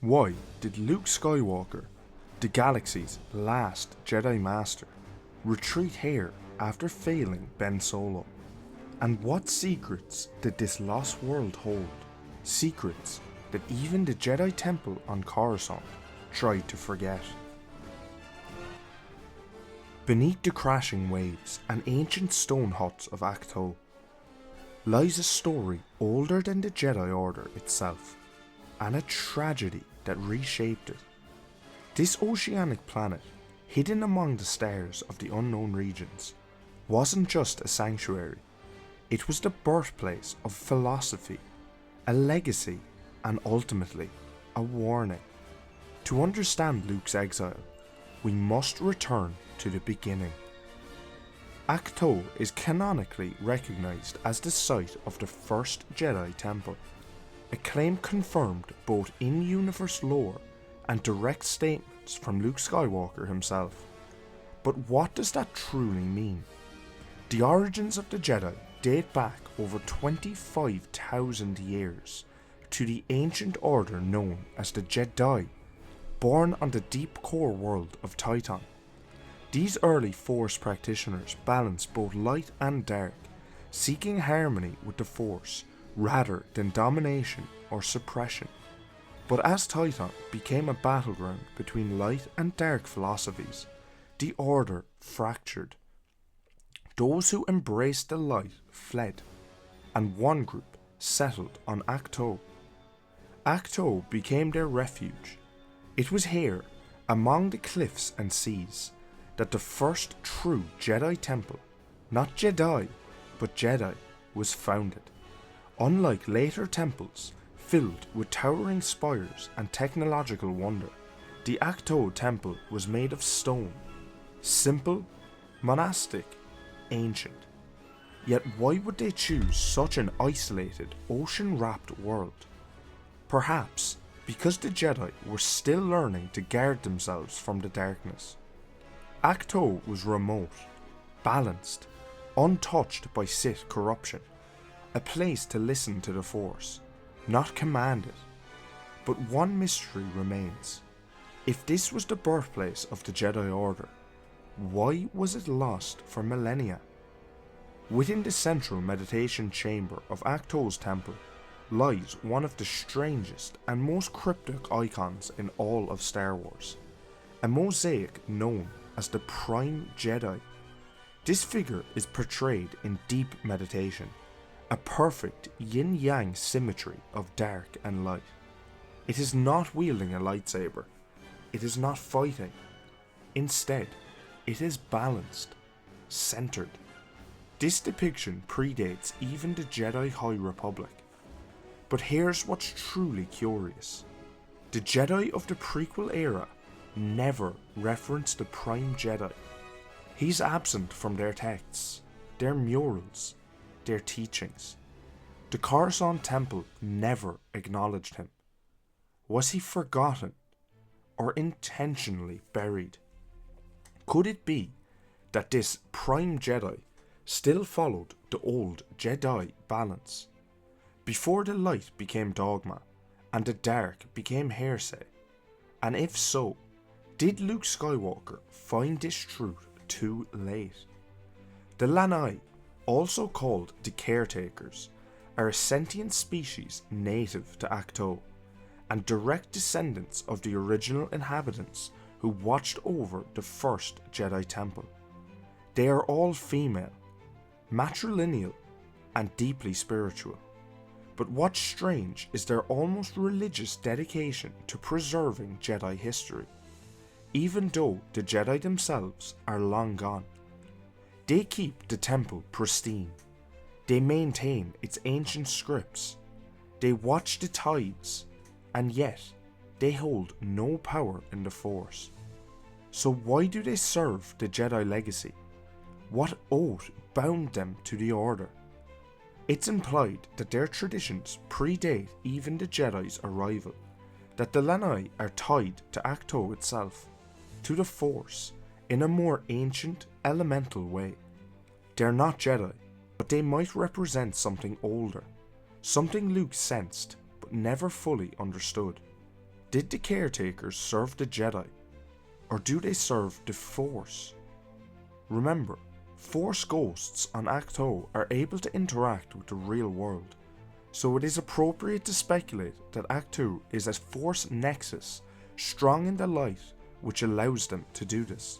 Why did Luke Skywalker, the galaxy's last Jedi Master, retreat here after failing Ben Solo? And what secrets did this lost world hold? Secrets that even the Jedi Temple on Coruscant tried to forget. Beneath the crashing waves and ancient stone huts of Ahch-To lies a story older than the Jedi Order itself, and a tragedy that reshaped it. This oceanic planet, hidden among the stars of the unknown regions, wasn't just a sanctuary. It was the birthplace of philosophy, a legacy, and ultimately, a warning. To understand Luke's exile, we must return to the beginning. Ahch-To is canonically recognised as the site of the first Jedi Temple, a claim confirmed both in universe lore and direct statements from Luke Skywalker himself. But what does that truly mean? The origins of the Jedi date back over 25,000 years to the ancient order known as the Jedi, born on the deep core world of Titan. These early Force practitioners balanced both light and dark, seeking harmony with the Force rather than domination or suppression. But as Titan became a battleground between light and dark philosophies, the Order fractured. Those who embraced the light fled, and one group settled on Ahch-To. Ahch-To became their refuge. It was here, among the cliffs and seas, that the first true Jedi Temple, not Jedi, but Jedi, was founded. Unlike later temples, filled with towering spires and technological wonder, the Ahch-To Temple was made of stone, simple, monastic, ancient. Yet why would they choose such an isolated, ocean-wrapped world? Perhaps because the Jedi were still learning to guard themselves from the darkness. Ahch-To was remote, balanced, untouched by Sith corruption, a place to listen to the Force, not command it. But one mystery remains. If this was the birthplace of the Jedi Order, why was it lost for millennia? Within the central meditation chamber of Ahch-To's temple lies one of the strangest and most cryptic icons in all of Star Wars, a mosaic known as the Prime Jedi. This figure is portrayed in deep meditation, a perfect yin-yang symmetry of dark and light. It is not wielding a lightsaber, it is not fighting. Instead, it is balanced, centered. This depiction predates even the Jedi High Republic. But here's what's truly curious. The Jedi of the prequel era never reference the Prime Jedi. He's absent from their texts, their murals, their teachings. The Coruscant Temple never acknowledged him. Was he forgotten or intentionally buried? Could it be that this Prime Jedi still followed the old Jedi balance, before the light became dogma and the dark became hearsay? And if so, did Luke Skywalker find this truth too late? The Lanai, also called the Caretakers, are a sentient species native to Ahch-To, and direct descendants of the original inhabitants who watched over the first Jedi Temple. They are all female, matrilineal, and deeply spiritual. But what's strange is their almost religious dedication to preserving Jedi history, even though the Jedi themselves are long gone. They keep the temple pristine, they maintain its ancient scripts, they watch the tides, and yet they hold no power in the Force. So why do they serve the Jedi legacy? What oath bound them to the Order? It's implied that their traditions predate even the Jedi's arrival, that the Lanai are tied to Ahch-To itself, to the Force, in a more ancient, elemental way. They're not Jedi, but they might represent something older, something Luke sensed but never fully understood. Did the Caretakers serve the Jedi, or do they serve the Force? Remember, Force ghosts on Ahch-To are able to interact with the real world, so it is appropriate to speculate that Ahch-To is a Force nexus strong in the light which allows them to do this.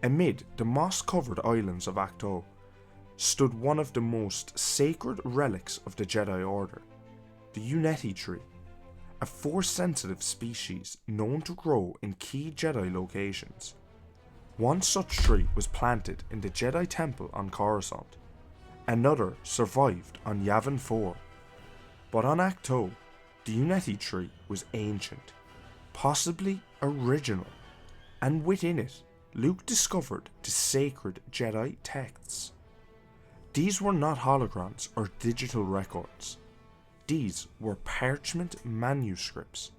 Amid the moss-covered islands of Ahch-To stood one of the most sacred relics of the Jedi Order, the Uneti tree, a Force-sensitive species known to grow in key Jedi locations. One such tree was planted in the Jedi Temple on Coruscant. Another survived on Yavin 4. But on Ahch-To, the Uneti tree was ancient, possibly original, and within it, Luke discovered the Sacred Jedi Texts. These were not holograms or digital records. These were parchment manuscripts,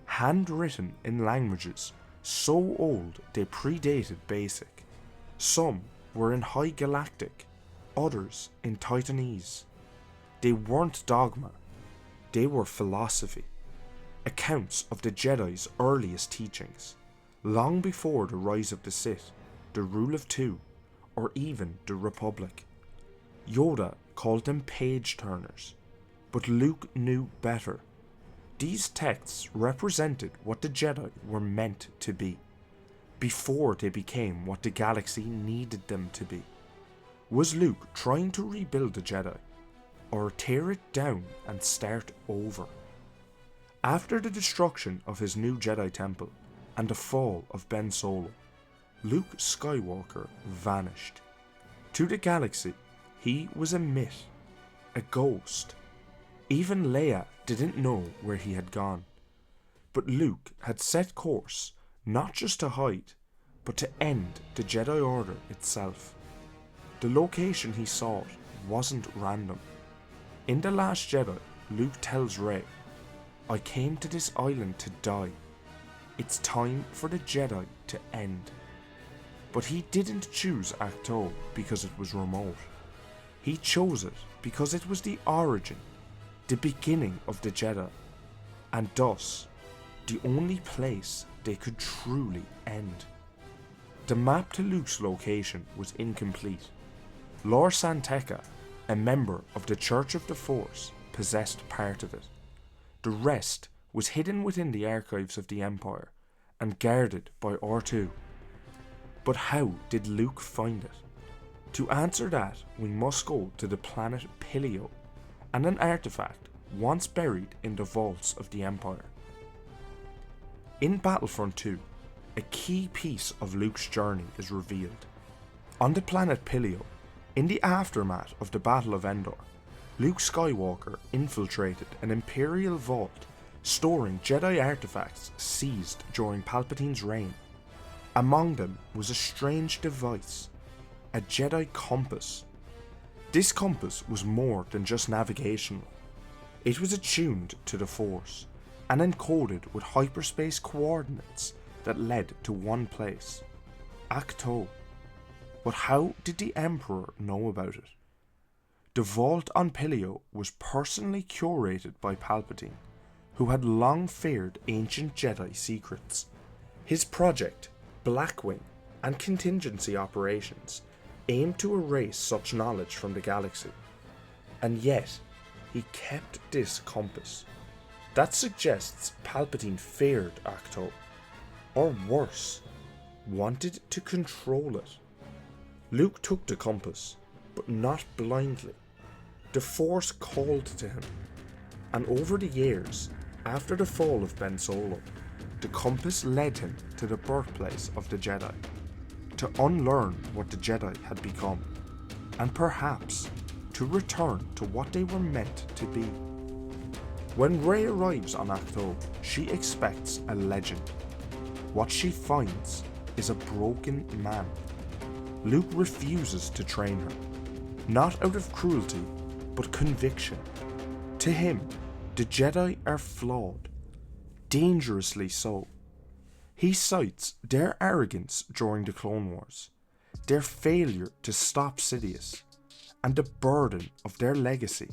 handwritten in languages so old they predated Basic. Some were in High Galactic, others in Titanese. They weren't dogma, they were philosophy, accounts of the Jedi's earliest teachings, long before the rise of the Sith, the Rule of Two, or even the Republic. Yoda called them page-turners, but Luke knew better. These texts represented what the Jedi were meant to be, before they became what the galaxy needed them to be. Was Luke trying to rebuild the Jedi, or tear it down and start over? After the destruction of his new Jedi Temple and the fall of Ben Solo, Luke Skywalker vanished. To the galaxy, he was a myth, a ghost. Even Leia didn't know where he had gone. But Luke had set course not just to hide, but to end the Jedi Order itself. The location he sought wasn't random. In The Last Jedi, Luke tells Rey, "I came to this island to die. It's time for the Jedi to end." But he didn't choose Ahch-To because it was remote. He chose it because it was the origin, the beginning of the Jedi, and thus, the only place they could truly end. The map to Luke's location was incomplete. Lor San Tekka, a member of the Church of the Force, possessed part of it. The rest was hidden within the archives of the Empire and guarded by R2. But how did Luke find it? To answer that, we must go to the planet Pilio and an artifact once buried in the vaults of the Empire. In Battlefront 2, a key piece of Luke's journey is revealed. On the planet Pilio, in the aftermath of the Battle of Endor, Luke Skywalker infiltrated an Imperial vault storing Jedi artifacts seized during Palpatine's reign. Among them was a strange device, a Jedi compass. This compass was more than just navigational. It was attuned to the Force and encoded with hyperspace coordinates that led to one place, Ahch-To. But how did the Emperor know about it? The vault on Pilio was personally curated by Palpatine, who had long feared ancient Jedi secrets. His project, Blackwing, and contingency operations aimed to erase such knowledge from the galaxy. And yet, he kept this compass. That suggests Palpatine feared Ahch-To, or worse, wanted to control it. Luke took the compass, but not blindly. The Force called to him, and over the years, after the fall of Ben Solo, the compass led him to the birthplace of the Jedi, to unlearn what the Jedi had become, and perhaps to return to what they were meant to be. When Rey arrives on Ahch-To, she expects a legend. What she finds is a broken man. Luke refuses to train her, not out of cruelty, but conviction. To him, the Jedi are flawed, dangerously so. He cites their arrogance during the Clone Wars, their failure to stop Sidious, and the burden of their legacy.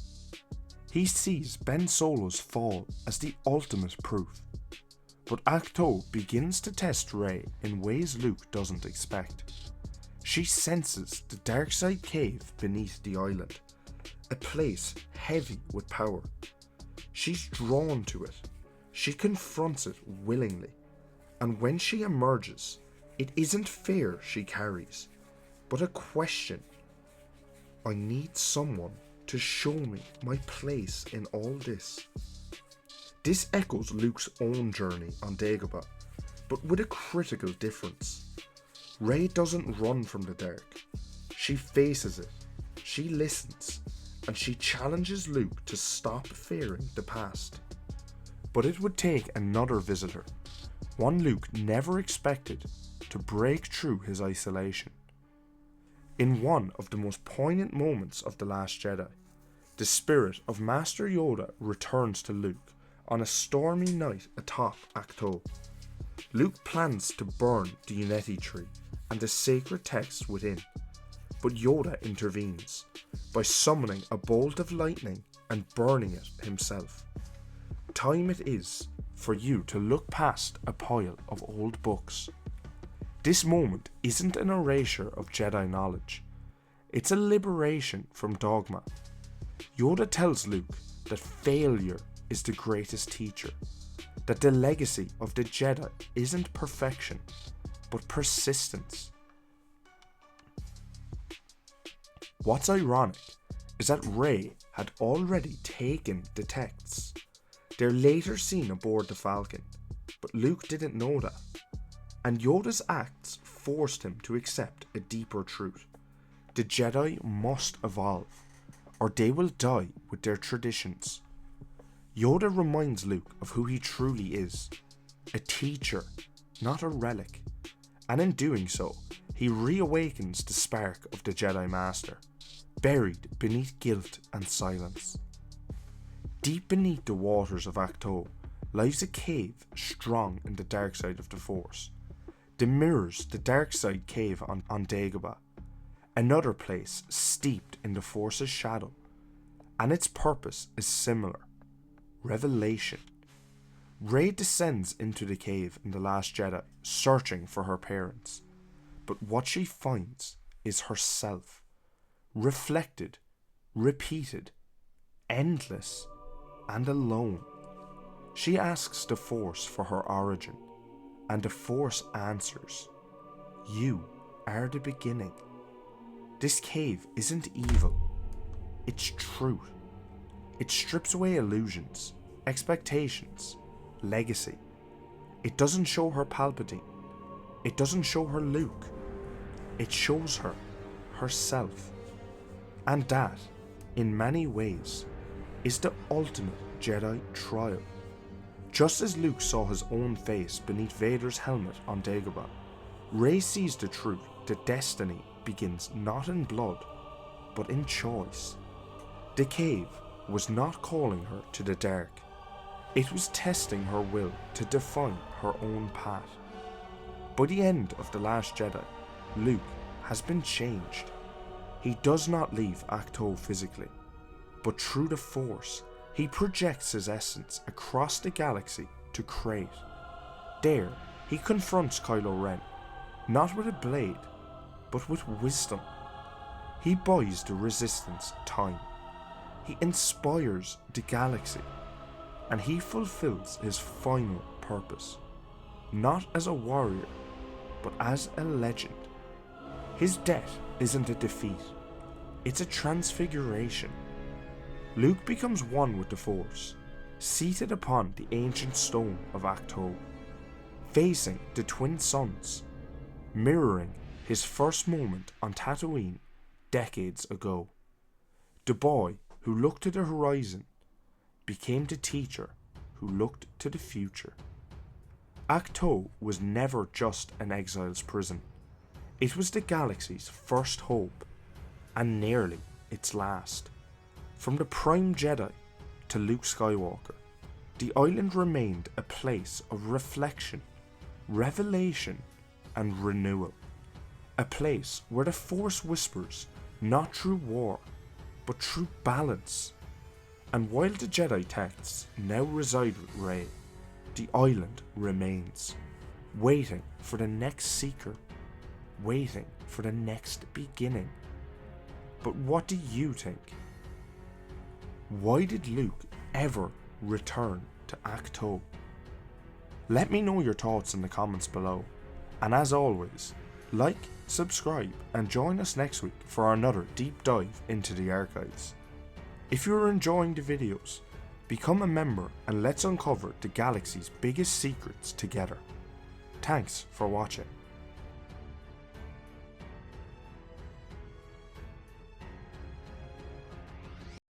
He sees Ben Solo's fall as the ultimate proof. But Ahch-To begins to test Rey in ways Luke doesn't expect. She senses the dark side cave beneath the island, a place heavy with power. She's drawn to it. She confronts it willingly, and when she emerges, it isn't fear she carries, but a question. I need someone to show me my place in all this. This echoes Luke's own journey on Dagobah, but with a critical difference. Rey doesn't run from the dark. She faces it, she listens, and she challenges Luke to stop fearing the past. But it would take another visitor, one Luke never expected, to break through his isolation. In one of the most poignant moments of The Last Jedi, the spirit of Master Yoda returns to Luke on a stormy night atop Ahch-To. Luke plans to burn the Uneti tree and the sacred texts within, but Yoda intervenes by summoning a bolt of lightning and burning it himself. Time it is for you to look past a pile of old books. This moment isn't an erasure of Jedi knowledge, it's a liberation from dogma. Yoda tells Luke that failure is the greatest teacher, that the legacy of the Jedi isn't perfection, but persistence. What's ironic is that Rey had already taken the texts. They're later seen aboard the Falcon, but Luke didn't know that. And Yoda's acts forced him to accept a deeper truth. The Jedi must evolve, or they will die with their traditions. Yoda reminds Luke of who he truly is, a teacher, not a relic, and in doing so, he reawakens the spark of the Jedi Master, buried beneath guilt and silence. Deep beneath the waters of Ahch-To lies a cave strong in the dark side of the Force. It mirrors the dark side cave on Dagobah, another place steeped in the Force's shadow, and its purpose is similar: revelation. Rey descends into the cave in The Last Jedi, searching for her parents, but what she finds is herself, reflected, repeated, endless, and alone. She asks the Force for her origin, and the Force answers, "You are the beginning." This cave isn't evil, it's truth. It strips away illusions, expectations, legacy. It doesn't show her Palpatine. It doesn't show her Luke. It shows her herself. And that, in many ways, is the ultimate Jedi trial. Just as Luke saw his own face beneath Vader's helmet on Dagobah, Rey sees the truth that destiny begins not in blood, but in choice. The cave was not calling her to the dark. It was testing her will to define her own path. By the end of The Last Jedi, Luke has been changed. He does not leave Ahch-To physically, but through the Force, he projects his essence across the galaxy to Crate. There, he confronts Kylo Ren, not with a blade, but with wisdom. He buys the Resistance time. He inspires the galaxy, and he fulfills his final purpose, not as a warrior, but as a legend. His death isn't a defeat, it's a transfiguration. Luke becomes one with the Force, seated upon the ancient stone of Ahch-To, facing the twin suns, mirroring his first moment on Tatooine decades ago. The boy who looked to the horizon became the teacher who looked to the future. Ahch-To was never just an exile's prison. It was the galaxy's first hope, and nearly its last. From the Prime Jedi to Luke Skywalker, the island remained a place of reflection, revelation, and renewal. A place where the Force whispers not through war, but through balance. And while the Jedi Texts now reside with Rey, the island remains, waiting for the next seeker, waiting for the next beginning. But what do you think? Why did Luke ever return to Ahch-To? Let me know your thoughts in the comments below, and as always, like, subscribe and join us next week for another deep dive into the archives. If you are enjoying the videos, become a member and let's uncover the galaxy's biggest secrets together. Thanks for watching.